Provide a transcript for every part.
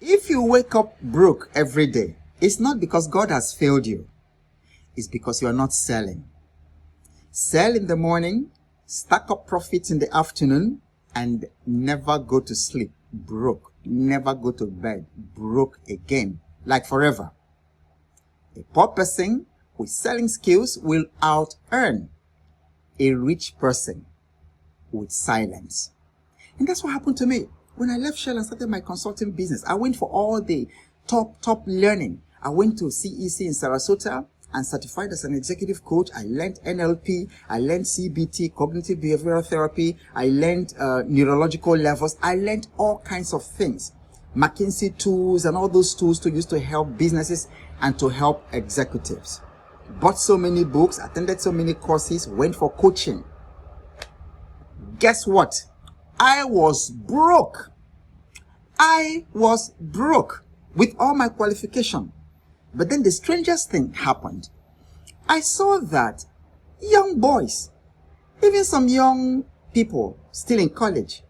If you wake up broke every day, it's not because God has failed you. It's because you are not selling. Sell in the morning, stack up profits in the afternoon, and never go to sleep broke. Never go to bed broke again, like forever. A poor person with selling skills will out-earn a rich person with silence. And that's what happened to me. When I left Shell and started my consulting business, I went for all the top learning. I went to CEC in Sarasota and certified as an executive coach. I learned NLP. I learned CBT, cognitive behavioral therapy. I learned neurological levels. I learned all kinds of things. McKinsey tools and all those tools to use to help businesses and to help executives. Bought so many books, attended so many courses, went for coaching. Guess what? I was broke. I was broke with all my qualification. But then the strangest thing happened. I saw that young boys, even some young people still in college,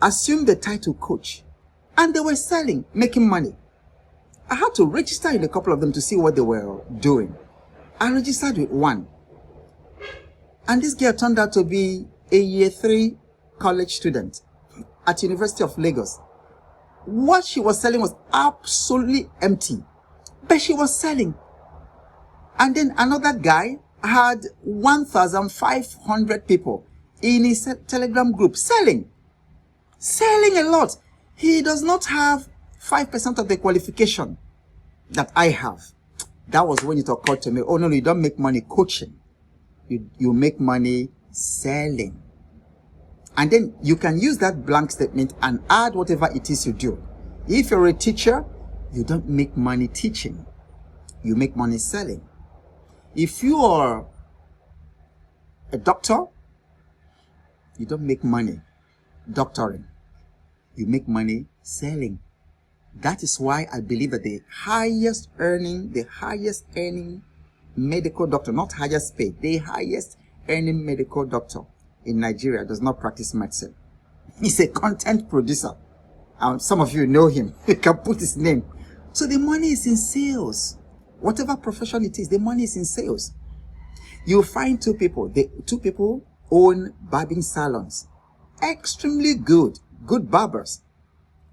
assumed the title coach. And they were selling, making money. I had to register in a couple of them to see what they were doing. I registered with one. And this girl turned out to be a year 3 college student at University of Lagos. What she was selling was absolutely empty, but she was selling. And then another guy had 1,500 people in his Telegram group selling a lot. He does not have 5% of the qualification that I have. That was when it occurred to me, oh no, you don't make money coaching. You make money selling. And then you can use that blank statement and add whatever it is you do. If you're a teacher, you don't make money teaching. You make money selling. If you are a doctor, you don't make money doctoring. You make money selling. That is why I believe that the highest earning medical doctor, not highest paid, the highest earning medical doctor in Nigeria does not practice medicine. He's a content producer. Some of you know him. You can put his name. So the money is in sales. Whatever profession it is, the money is in sales. You'll find two people. The two people own barbing salons. Extremely good barbers.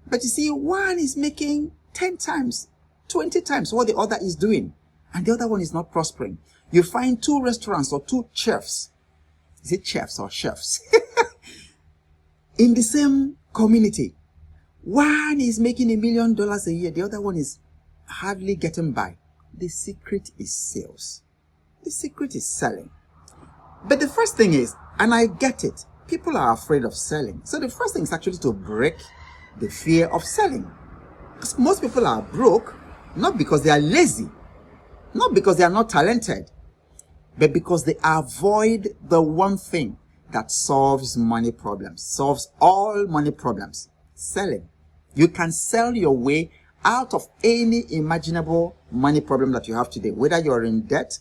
But you see, one is making 10 times, 20 times what the other is doing. And the other one is not prospering. You find 2 restaurants or 2 chefs. Is it chefs or chefs? In the same community. One is making $1 million a year. The other one is hardly getting by. The secret is sales. The secret is selling. But the first thing is, and I get it, people are afraid of selling. So the first thing is actually to break the fear of selling. Because most people are broke, not because they are lazy, not because they are not talented, but because they avoid the one thing that solves money problems, solves all money problems: selling. You can sell your way out of any imaginable money problem that you have today, whether you're in debt,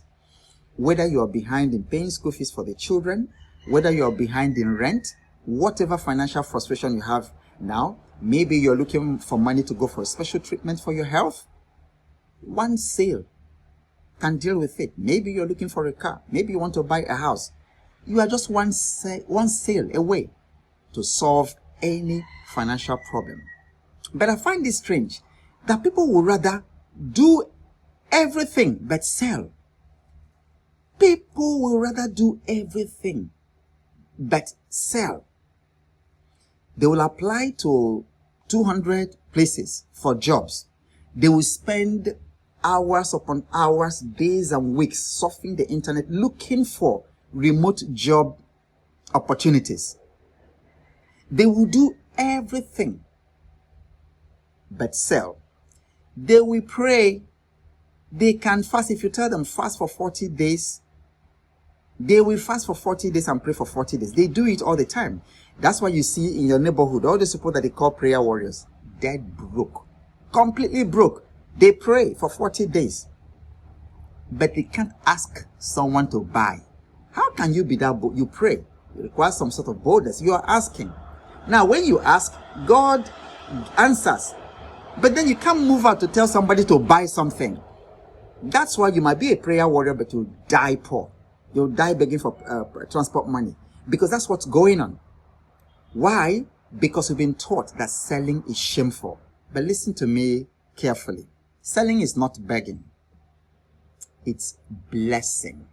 whether you're behind in paying school fees for the children, whether you're behind in rent, whatever financial frustration you have now. Maybe you're looking for money to go for a special treatment for your health. One sale can deal with it. Maybe you're looking for a car. Maybe you want to buy a house. You are just one sale away to solve any financial problem. But I find this strange that people would rather do everything but sell. People will rather do everything but sell. They will apply to 200 places for jobs. They will spend hours upon hours, days and weeks surfing the internet looking for remote job opportunities. They will do everything but sell. They will pray. They can fast. If you tell them fast for 40 days, they will fast for 40 days and pray for 40 days. They do it all the time. That's why you see in your neighborhood, all the people that they call prayer warriors, dead broke, completely broke. They pray for 40 days, but they can't ask someone to buy. How can you be that bold? You pray. It requires some sort of boldness. You are asking. Now, when you ask, God answers. But then you can't move out to tell somebody to buy something. That's why you might be a prayer warrior, but you'll die poor. You'll die begging for transport money. Because that's what's going on. Why? Because we've been taught that selling is shameful. But listen to me carefully. Selling is not begging. It's blessing.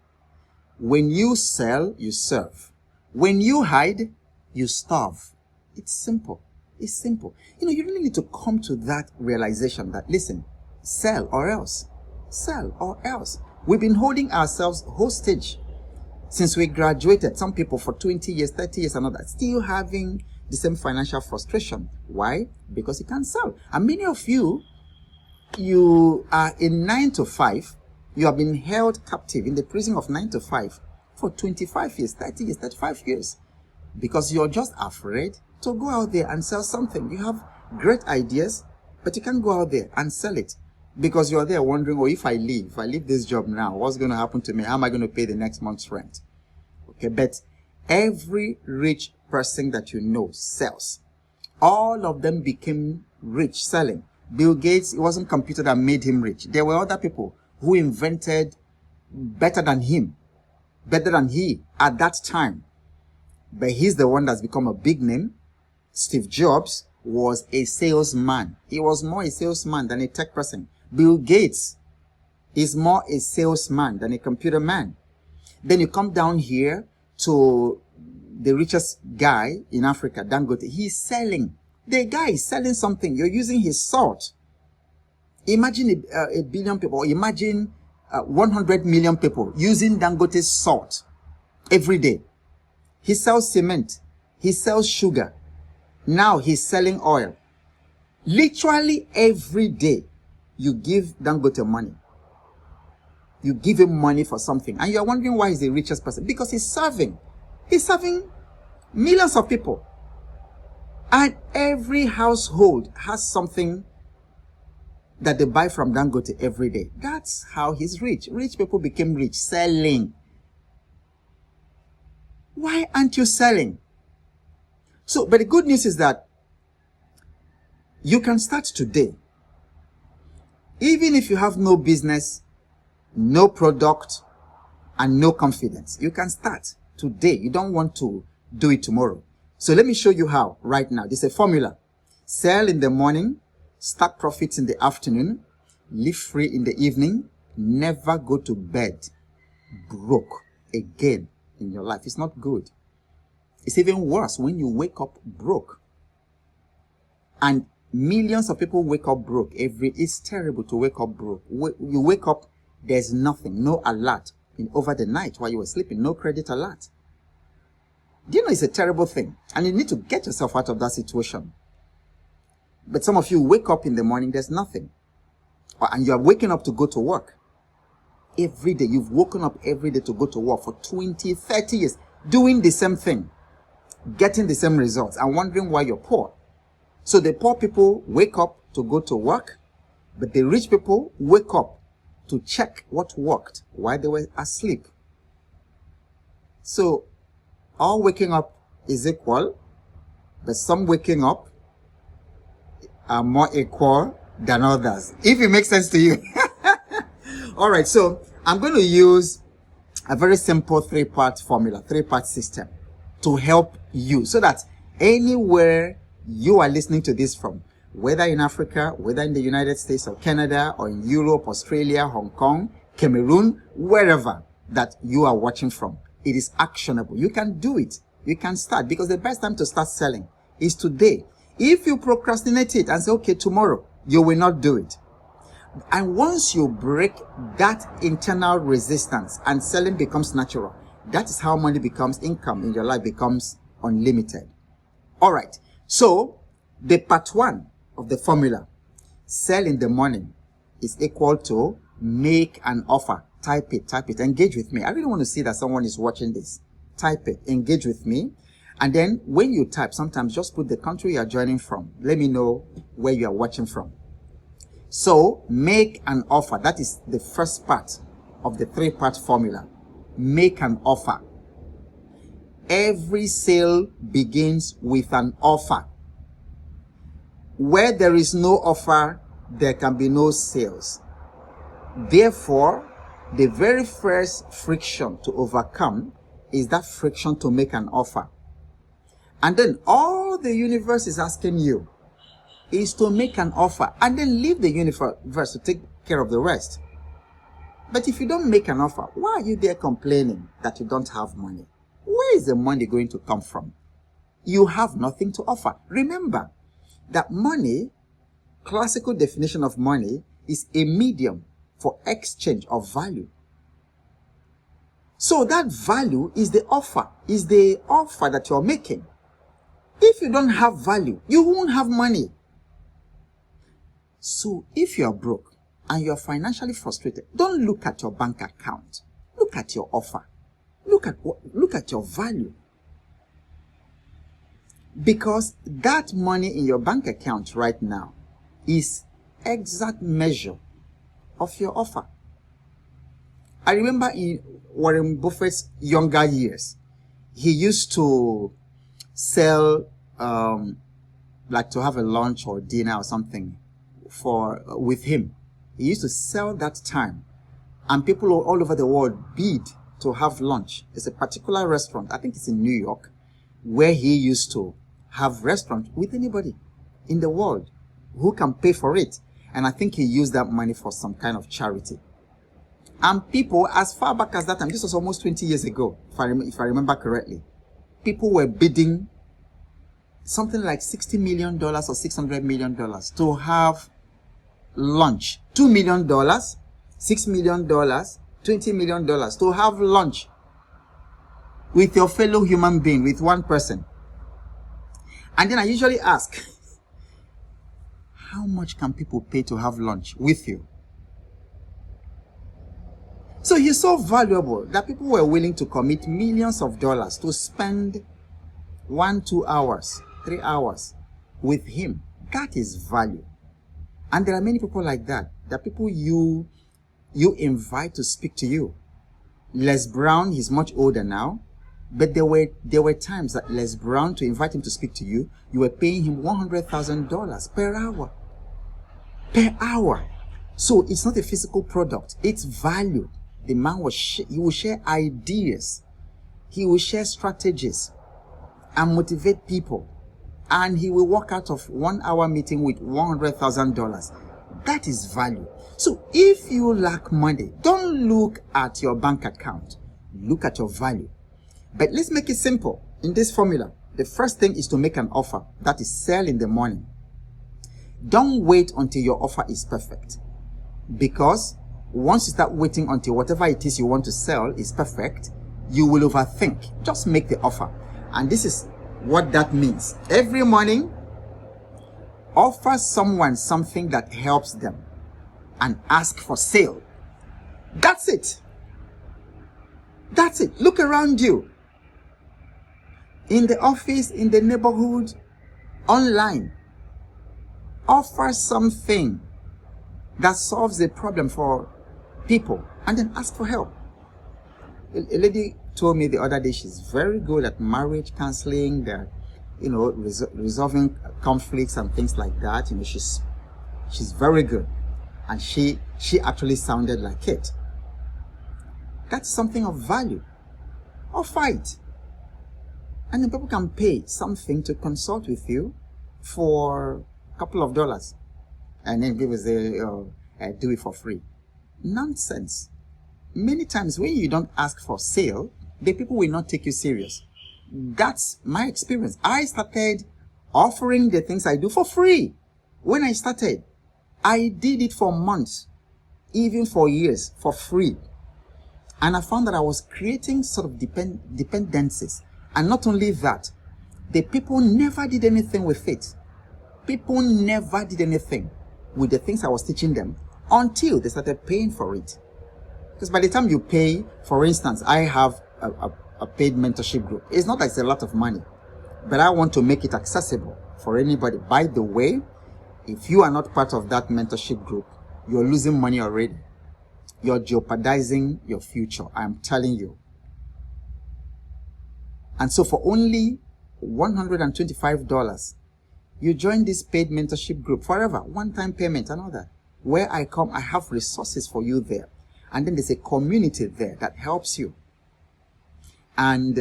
When you sell, you serve. When you hide, you starve. It's simple. It's simple. You really need to come to that realization that, listen, sell or else. Sell or else. We've been holding ourselves hostage since we graduated. Some people for 20 years, 30 years and all that, still having the same financial frustration. Why? Because you can't sell. And many of you are in 9 to 5. You have been held captive in the prison of 9 to 5 for 25 years, 30 years, 35 years. Because you're just afraid to go out there and sell something. You have great ideas, but you can't go out there and sell it. Because you're there wondering, if I leave this job now, what's going to happen to me? How am I going to pay the next month's rent? Okay, but every rich person that you know sells. All of them became rich selling. Bill Gates, it wasn't computer that made him rich. There were other people who invented better than him, better than he at that time. But he's the one that's become a big name. Steve Jobs was a salesman. He was more a salesman than a tech person. Bill Gates is more a salesman than a computer man. Then you come down here to the richest guy in Africa, Dangote. He's selling. The guy is selling something. You're using his salt. Imagine a billion people, or imagine 100 million people using Dangote's salt every day. He sells cement. He sells sugar. Now he's selling oil. Literally every day, you give Dangote money. You give him money for something. And you're wondering why he's the richest person. Because he's serving. He's serving millions of people. And every household has something that they buy from Dangote every day. That's how he's rich. Rich people became rich selling. Why aren't you selling? But the good news is that you can start today. Even if you have no business, no product, and no confidence, you can start today. You don't want to do it tomorrow. So let me show you how right now. This is a formula. Sell in the morning, stack profits in the afternoon, live free in the evening, never go to bed broke again in your life. It's not good. It's even worse when you wake up broke. And millions of people wake up broke it's terrible to wake up broke. You wake up, there's nothing, no alert over the night while you were sleeping, no credit alert. Do you know it's a terrible thing? And you need to get yourself out of that situation. But some of you wake up in the morning, there's nothing. And you are waking up to go to work. Every day, you've woken up every day to go to work for 20, 30 years, doing the same thing, getting the same results, and wondering why you're poor. So the poor people wake up to go to work, but the rich people wake up to check what worked while they were asleep. So all waking up is equal, but some waking up are more equal than others. If it makes sense to you. All right, so I'm going to use a very simple three-part formula, three-part system to help you so that anywhere you are listening to this from, whether in Africa, whether in the United States or Canada or in Europe, Australia, Hong Kong, Cameroon, wherever that you are watching from, it is actionable. You can do it. You can start, because the best time to start selling is today. If you procrastinate it and say, okay, tomorrow, you will not do it. And once you break that internal resistance and selling becomes natural, that is how money becomes income in your life, becomes unlimited. All right. So the part one of the formula, sell in the morning, is equal to make an offer. Type it, engage with me. I really want to see that someone is watching this. Type it, engage with me. And then when you type, sometimes just put the country you are joining from. Let me know where you are watching from. So make an offer. That is the first part of the three-part formula. Make an offer. Every sale begins with an offer. Where there is no offer, there can be no sales. Therefore, the very first friction to overcome is that friction to make an offer. And then all the universe is asking you is to make an offer and then leave the universe to take care of the rest. But if you don't make an offer, why are you there complaining that you don't have money? Where is the money going to come from? You have nothing to offer. Remember that money, classical definition of money, is a medium for exchange of value. So that value is the offer that you're making. If you don't have value, you won't have money. So if you're broke and you're financially frustrated, don't look at your bank account. Look at your offer. Look at your value. Because that money in your bank account right now is exact measure of your offer. I remember in Warren Buffett's younger years, he used to sell, like to have a lunch or dinner or something with him. He used to sell that time, and people all over the world bid to have lunch. It's a particular restaurant, I think it's in New York, where he used to have restaurant with anybody in the world who can pay for it. And I think he used that money for some kind of charity. And people, as far back as that time, this was almost 20 years ago, if I remember correctly, people were bidding something like $60 million or $600 million to have lunch. $2 million, $6 million, $20 million to have lunch with your fellow human being, with one person. And then I usually ask, how much can people pay to have lunch with you? So he's so valuable that people were willing to commit millions of dollars to spend 1, 2 hours, 3 hours with him. That is value. And there are many people like that. There are people you invite to speak to you. Les Brown, he's much older now, but there were times that Les Brown, to invite him to speak to you, you were paying him $100,000 per hour. Per hour. So it's not a physical product, it's value. The man he will share ideas, he will share strategies and motivate people, and he will walk out of 1 hour meeting with $100,000. That is value. So if you lack money, don't look at your bank account, look at your value. But let's make it simple. In this formula, the first thing is to make an offer, that is sell in the morning. Don't wait until your offer is perfect, because once you start waiting until whatever it is you want to sell is perfect, you will overthink. Just make the offer. And this is what that means. Every morning, offer someone something that helps them and ask for sale. That's it. That's it. Look around you. In the office, in the neighborhood, online. Offer something that solves a problem for people and then ask for help. A lady told me the other day she's very good at marriage counseling, that, resolving conflicts and things like that. She's very good, and she actually sounded like it. That's something of value. Offer it, and then people can pay something to consult with you for a couple of dollars, and then people say, do it for free. Nonsense. Many times when you don't ask for sale, the people will not take you serious. That's my experience. I started offering the things I do for free. When I started, I did it for months, even for years, for free. And I found that I was creating sort of dependencies. And not only that, the people never did anything with it. People never did anything with the things I was teaching them until they started paying for it. Because by the time you pay, for instance, I have a paid mentorship group. It's not like it's a lot of money, but I want to make it accessible for anybody. By the way, if you are not part of that mentorship group, you're losing money already. You're jeopardizing your future, I'm telling you. And so for only $125, You join this paid mentorship group forever, one-time payment and all that. Where I come, I have resources for you there. And then there's a community there that helps you. And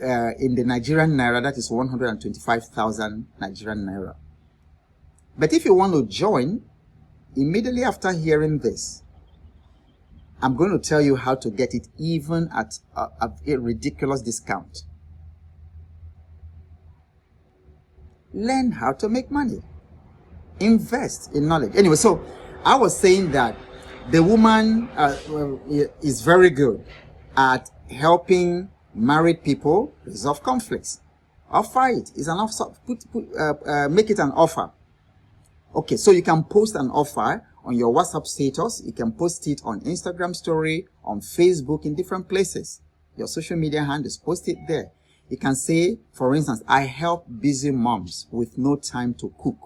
in the Nigerian Naira, that is 125,000 Nigerian Naira. But if you want to join, immediately after hearing this, I'm going to tell you how to get it even at a ridiculous discount. Learn how to make money. Invest in knowledge. Anyway, so I was saying that the woman is very good at helping married people resolve conflicts. Offer it. It's an offer. Make it an offer. Okay, so you can post an offer on your WhatsApp status. You can post it on Instagram story, on Facebook, in different places. Your social media handles, post it there. You can say, for instance, I help busy moms with no time to cook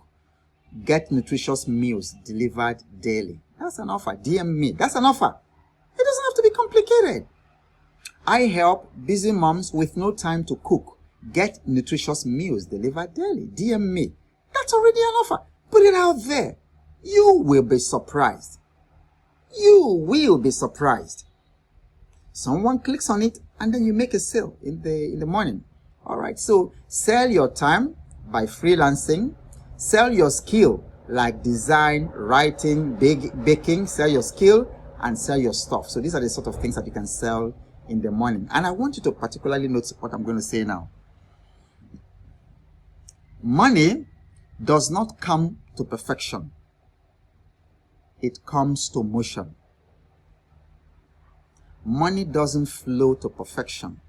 get nutritious meals delivered daily. That's an offer. DM me. That's an offer. It doesn't have to be complicated. I help busy moms with no time to cook get nutritious meals delivered daily. DM me. That's already an offer. Put it out there. You will be surprised. You will be surprised. Someone clicks on it and then you make a sale in the morning. All right. So sell your time by freelancing. Sell your skill like design, writing, baking. Sell your skill and sell your stuff. So these are the sort of things that you can sell in the morning. And I want you to particularly note what I'm going to say now. Money does not come to perfection. It comes to motion. Money doesn't flow to perfection.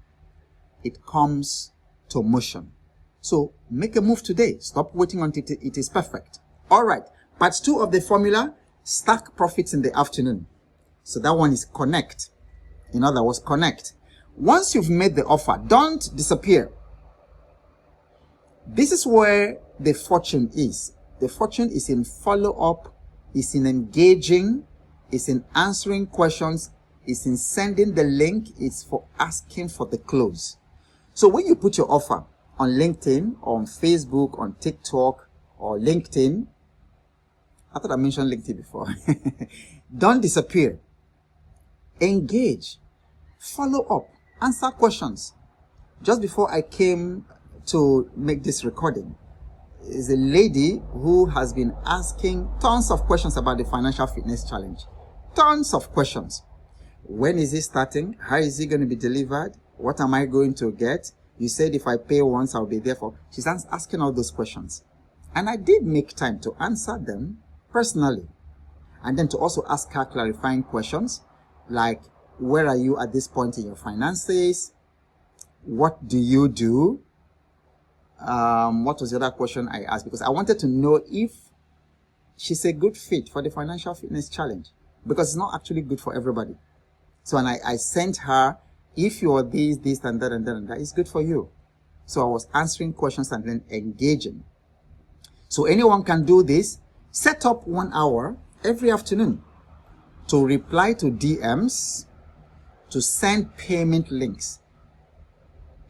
It comes to motion. So make a move today. Stop waiting until it is perfect. All right. Part 2 of the formula, stack profits in the afternoon. So that one is connect. In other words, connect. Once you've made the offer, don't disappear. This is where the fortune is. The fortune is in follow-up, is in engaging, is in answering questions, is in sending the link, is for asking for the close. So when you put your offer on LinkedIn, on Facebook, on TikTok, or LinkedIn, I thought I mentioned LinkedIn before. Don't disappear. Engage. Follow up. Answer questions. Just before I came to make this recording, is a lady who has been asking tons of questions about the Financial Fitness Challenge. Tons of questions. When is it starting? How is it going to be delivered? What am I going to get? You said if I pay once, I'll be there for... She's asking all those questions. And I did make time to answer them personally. And then to also ask her clarifying questions like, where are you at this point in your finances? What do you do? What was the other question I asked? Because I wanted to know if she's a good fit for the Financial Fitness Challenge. Because it's not actually good for everybody. So and I sent her, if you're this, and that, and that, and that, it's good for you. So I was answering questions and then engaging. So anyone can do this. Set up 1 hour every afternoon to reply to DMs, to send payment links.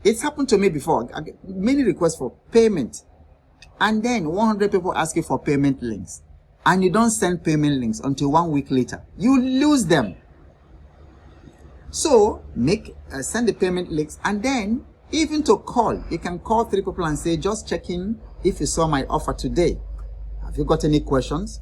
It's happened to me before. I get many requests for payment. And then 100 people ask you for payment links. And you don't send payment links until 1 week later. You lose them. So send the payment links, and then even to call. You can call 3 people and say, just checking if you saw my offer today. Have you got any questions?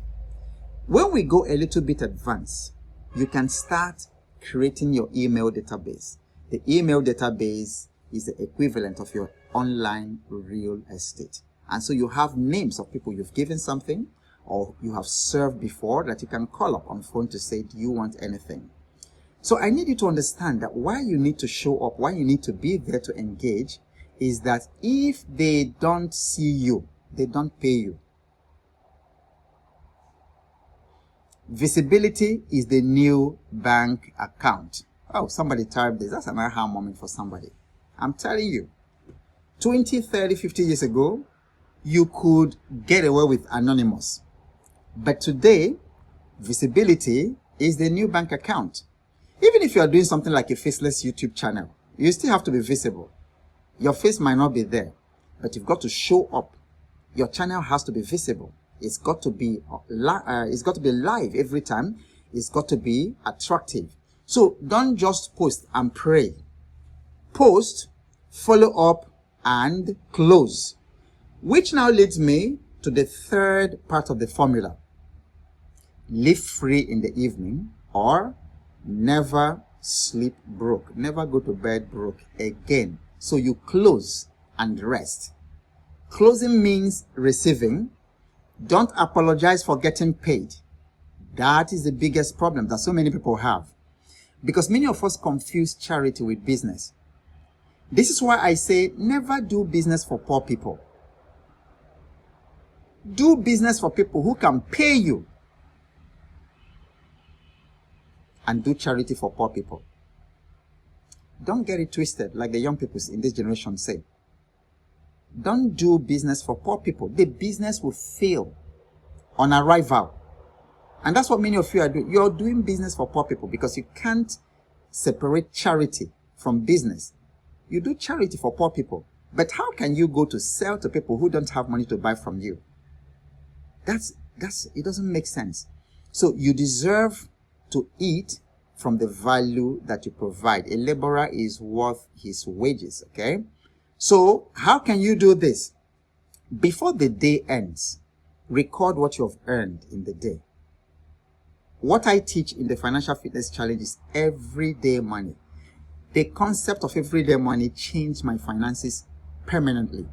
When we go a little bit advanced, you can start creating your email database. The email database is the equivalent of your online real estate. And so you have names of people you've given something or you have served before that you can call up on phone to say, do you want anything? So I need you to understand that why you need to show up, why you need to be there to engage, is that if they don't see you, they don't pay you. Visibility is the new bank account. Oh, somebody typed this. That's an aha moment for somebody. I'm telling you, 20, 30, 50 years ago, you could get away with anonymous. But today, visibility is the new bank account. Even if you are doing something like a faceless YouTube channel, you still have to be visible. Your face might not be there, but you've got to show up. Your channel has to be visible. It's got to be live every time. It's got to be attractive. So don't just post and pray. Post, follow up, and close. Which now leads me to the third part of the formula. Live free in the evening, or never sleep broke. Never go to bed broke again. So you close and rest. Closing means receiving. Don't apologize for getting paid. That is the biggest problem that so many people have. Because many of us confuse charity with business. This is why I say never do business for poor people. Do business for people who can pay you. And do charity for poor people. Don't get it twisted like the young people in this generation say. Don't do business for poor people. The business will fail on arrival. And that's what many of you are doing. You're doing business for poor people because you can't separate charity from business. You do charity for poor people. But how can you go to sell to people who don't have money to buy from you? It doesn't make sense. So you deserve to eat from the value that you provide. A laborer is worth his wages, okay? So how can you do this? Before the day ends, record what you have earned in the day. What I teach in the Financial Fitness Challenge is everyday money. The concept of everyday money changed my finances permanently.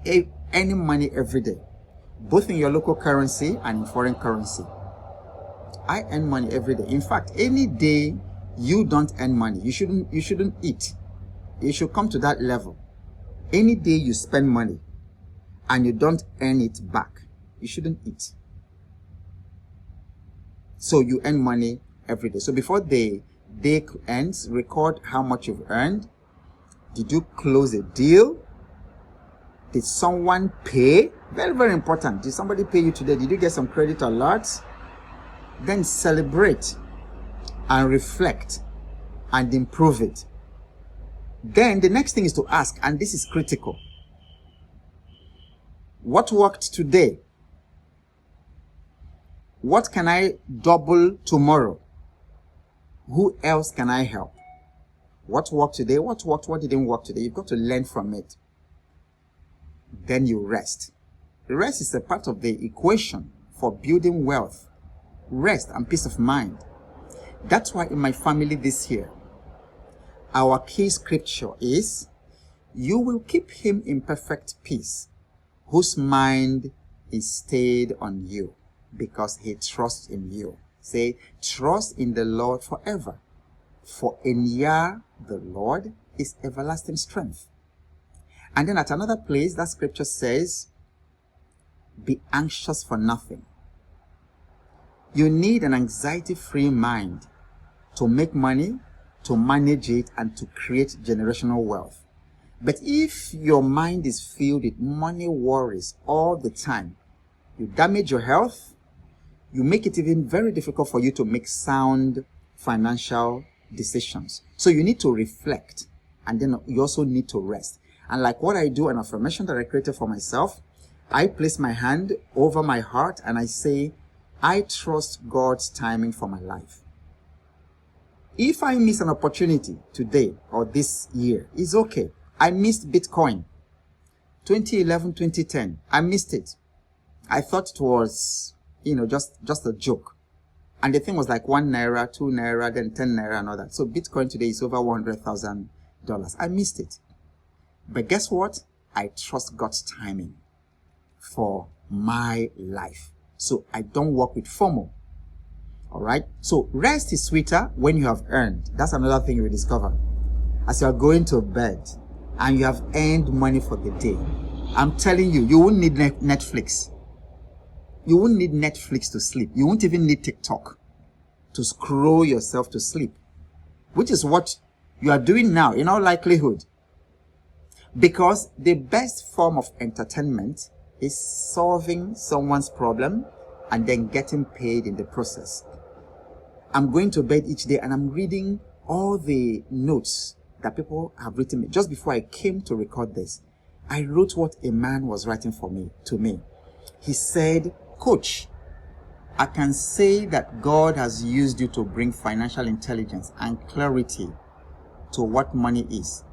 Any money every day, both in your local currency and in foreign currency. I earn money every day. In fact, any day you don't earn money, you shouldn't eat. You should come to that level. Any day you spend money and you don't earn it back, you shouldn't eat. So you earn money every day. So before the day ends, record how much you've earned. Did you close a deal? Did someone pay? Very, very important. Did somebody pay you today? Did you get some credit alerts? Then celebrate and reflect and improve it. Then the next thing is to ask, and this is critical. What worked today? What can I double tomorrow? Who else can I help? What worked today? What worked? What didn't work today? You've got to learn from it. Then you rest. The rest is a part of the equation for building wealth. Rest and peace of mind. That's why in my family this year, our key scripture is, you will keep him in perfect peace, whose mind is stayed on you, because he trusts in you. Say, trust in the Lord forever. For in Yah, the Lord, is everlasting strength. And then at another place, that scripture says, be anxious for nothing. You need an anxiety-free mind to make money, to manage it, and to create generational wealth. But if your mind is filled with money worries all the time, you damage your health, you make it even very difficult for you to make sound financial decisions. So you need to reflect, and then you also need to rest. And like what I do, an affirmation that I created for myself, I place my hand over my heart and I say, I trust God's timing for my life. If I miss an opportunity today or this year, it's okay. I missed Bitcoin. 2011, 2010, I missed it. I thought it was, just a joke. And the thing was like 1 naira, 2 naira, then 10 naira and all that. So Bitcoin today is over $100,000. I missed it. But guess what? I trust God's timing for my life. So I don't work with FOMO. All right. So rest is sweeter when you have earned. That's another thing you will discover. As you are going to bed and you have earned money for the day, I'm telling you, you won't need Netflix. You won't need Netflix to sleep. You won't even need TikTok to scroll yourself to sleep, which is what you are doing now in all likelihood. Because the best form of entertainment is solving someone's problem and then getting paid in the process. I'm going to bed each day and I'm reading all the notes that people have written me just before I came to record this. I wrote what a man was writing to me. He said, Coach, I can say that God has used you to bring financial intelligence and clarity to what money is.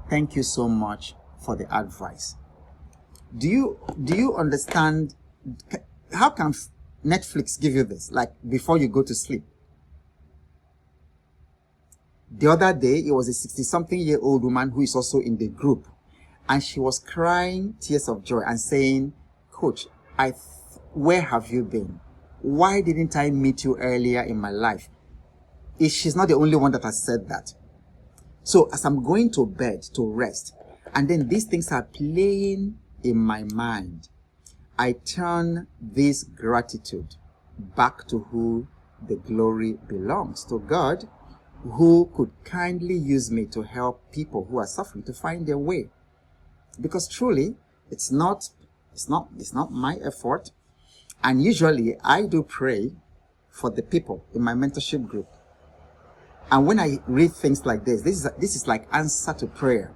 Thank you so much for the advice. Do you understand? How can Netflix give you this? Like before you go to sleep. The other day, it was a 60-something-year-old woman who is also in the group. And she was crying tears of joy and saying, Coach, where have you been? Why didn't I meet you earlier in my life? She's not the only one that has said that. So as I'm going to bed to rest, and then these things are playing in my mind, I turn this gratitude back to who the glory belongs, to God, who could kindly use me to help people who are suffering to find their way. Because truly, it's not my effort. And usually I do pray for the people in my mentorship group. And when I read things like this is like answer to prayer.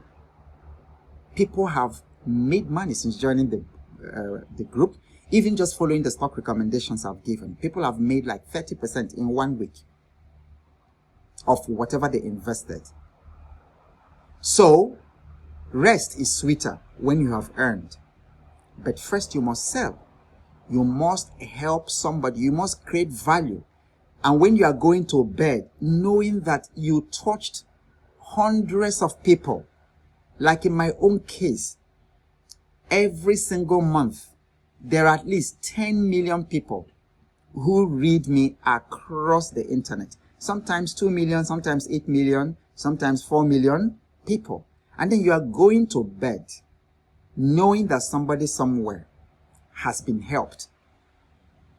People have made money since joining the group, even just following the stock recommendations I've given. People have made like 30% in 1 week of whatever they invested. So, rest is sweeter when you have earned. But first you must sell. You must help somebody. You must create value. And when you are going to bed, knowing that you touched hundreds of people, like in my own case, every single month, there are at least 10 million people who read me across the internet. Sometimes 2 million, sometimes 8 million, sometimes 4 million people. And then you are going to bed knowing that somebody somewhere has been helped.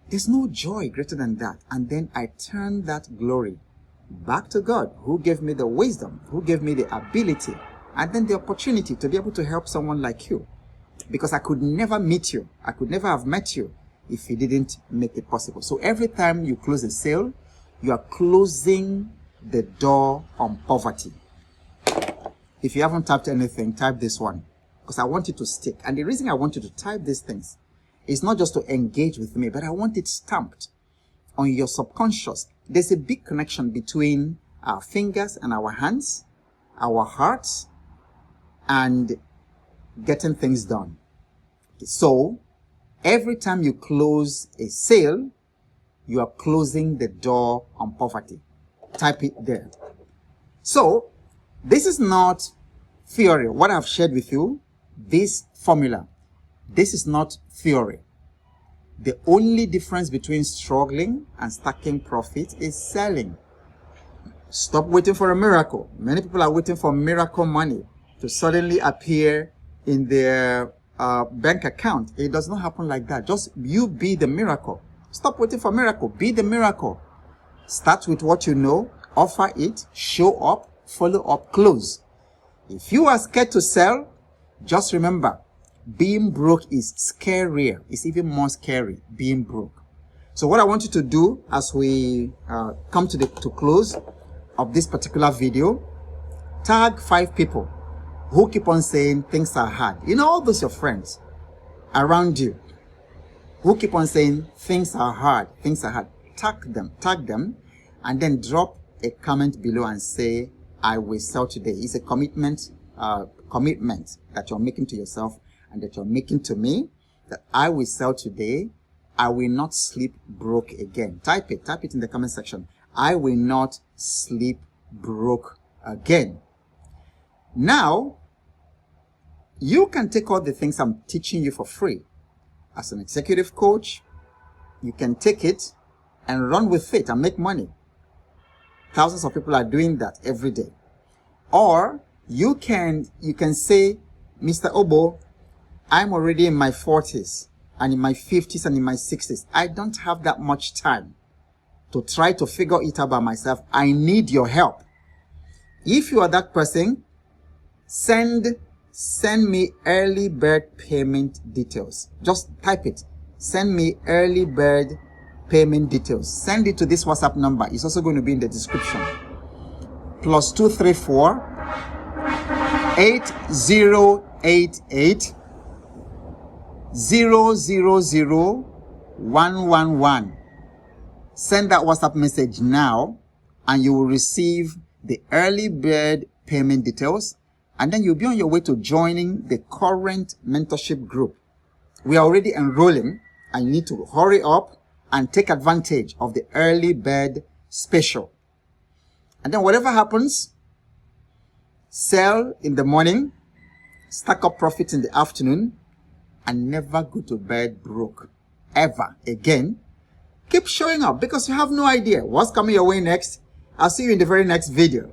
There's no joy greater than that. And then I turn that glory back to God, who gave me the wisdom, who gave me the ability, and then the opportunity to be able to help someone like you. Because I could never meet you. I could never have met you if He didn't make it possible. So every time you close a sale, you are closing the door on poverty. If you haven't typed anything, type this one, because I want it to stick. And the reason I want you to type these things is not just to engage with me, but I want it stamped on your subconscious. There's a big connection between our fingers and our hands, our hearts, and getting things done. So, every time you close a sale, you are closing the door on poverty. Type it there. So, this is not theory. What I've shared with you, this formula, this is not theory. The only difference between struggling and stacking profit is selling. Stop waiting for a miracle. Many people are waiting for miracle money to suddenly appear in their bank account. It does not happen like that. Just you be the miracle. Stop waiting for miracle. Be the miracle. Start with what you know. Offer it. Show up. Follow up. Close. If you are scared to sell, just remember, being broke is scarier. It's even more scary, being broke. So what I want you to do as we come to close of this particular video, tag 5 people who keep on saying things are hard. You know, all those your friends around you who keep on saying things are hard, things are hard. Tag them, and then drop a comment below and say, I will sell today. It's a commitment that you're making to yourself and that you're making to me, that I will sell today. I will not sleep broke again. Type it in the comment section. I will not sleep broke again. Now, you can take all the things I'm teaching you for free. As an executive coach, you can take it and run with it and make money. Thousands of people are doing that every day. Or you can say, Mr. Obo, I'm already in my 40s and in my 50s and in my 60s. I don't have that much time to try to figure it out by myself. I need your help. If you are that person, send me early bird payment details. Just type it. Send me early bird payment details. Send it to this WhatsApp number. It's also going to be in the description. +234 80 111. Send that WhatsApp message now and you will receive the early bird payment details, and then you'll be on your way to joining the current mentorship group. We are already enrolling and you need to hurry up and take advantage of the early bird special. And then whatever happens, sell in the morning, stack up profits in the afternoon, and never go to bed broke ever again. Keep showing up because you have no idea what's coming your way next. I'll see you in the very next video.